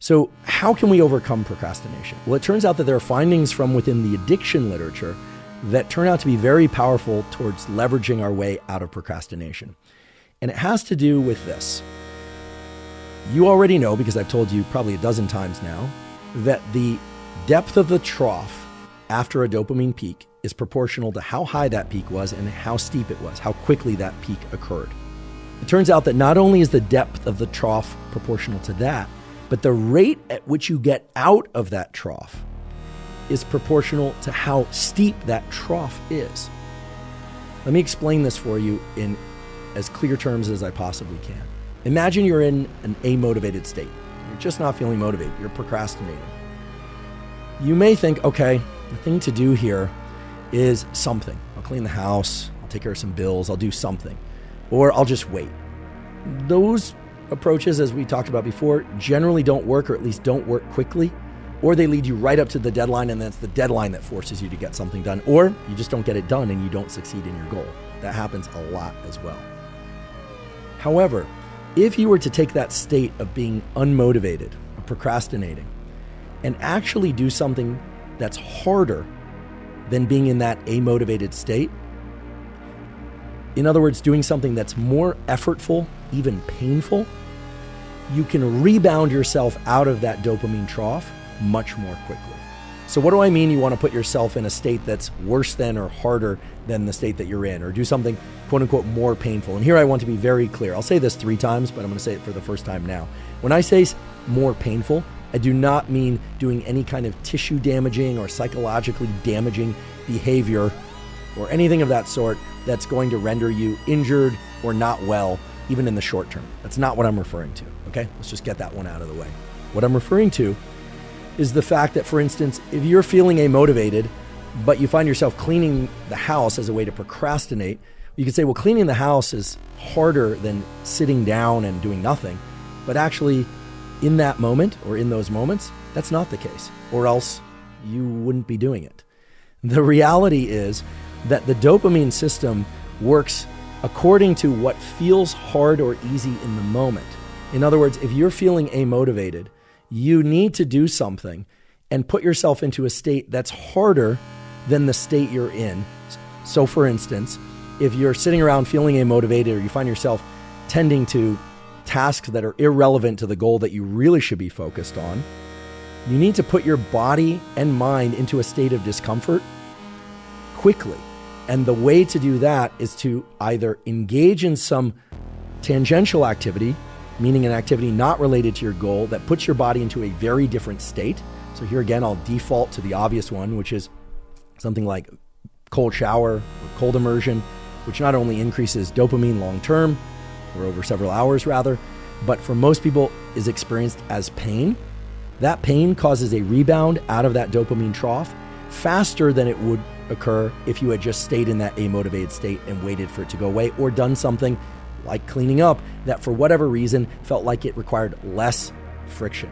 So how can we overcome procrastination? Well, it turns out that there are findings from within the addiction literature that turn out to be very powerful towards leveraging our way out of procrastination. And it has to do with this. You already know, because I've told you probably a dozen times now, that the depth of the trough after a dopamine peak is proportional to how high that peak was and how steep it was, how quickly that peak occurred. It turns out that not only is the depth of the trough proportional to that, but the rate at which you get out of that trough is proportional to how steep that trough is. Let me explain this for you in as clear terms as I possibly can. Imagine you're in an amotivated state. You're just not feeling motivated. You're procrastinating. You may think, okay, the thing to do here is something. I'll clean the house. I'll take care of some bills. I'll do something. Or I'll just wait. Those approaches, as we talked about before, generally don't work, or at least don't work quickly, or they lead you right up to the deadline, and that's the deadline that forces you to get something done, or you just don't get it done and you don't succeed in your goal. That happens a lot as well. However, if you were to take that state of being unmotivated, of procrastinating, and actually do something that's harder than being in that amotivated state, in other words, doing something that's more effortful, even painful, you can rebound yourself out of that dopamine trough much more quickly. So what do I mean you want to put yourself in a state that's worse than or harder than the state that you're in, or do something quote unquote more painful? And here I want to be very clear. I'll say this 3 times, but I'm going to say it for the first time now. When I say more painful, I do not mean doing any kind of tissue damaging or psychologically damaging behavior or anything of that sort that's going to render you injured or not well, even in the short term. That's not what I'm referring to, okay? Let's just get that one out of the way. What I'm referring to is the fact that, for instance, if you're feeling amotivated, but you find yourself cleaning the house as a way to procrastinate, you could say, well, cleaning the house is harder than sitting down and doing nothing. But actually, in that moment, or in those moments, that's not the case, or else you wouldn't be doing it. The reality is that the dopamine system works according to what feels hard or easy in the moment. In other words, if you're feeling amotivated, you need to do something and put yourself into a state that's harder than the state you're in. So for instance, if you're sitting around feeling amotivated, or you find yourself tending to tasks that are irrelevant to the goal that you really should be focused on, you need to put your body and mind into a state of discomfort quickly. And the way to do that is to either engage in some tangential activity, meaning an activity not related to your goal that puts your body into a very different state. So here again, I'll default to the obvious one, which is something like cold shower or cold immersion, which not only increases dopamine long-term, or over several hours rather, but for most people is experienced as pain. That pain causes a rebound out of that dopamine trough faster than it would occur if you had just stayed in that amotivated state and waited for it to go away, or done something like cleaning up that for whatever reason felt like it required less friction.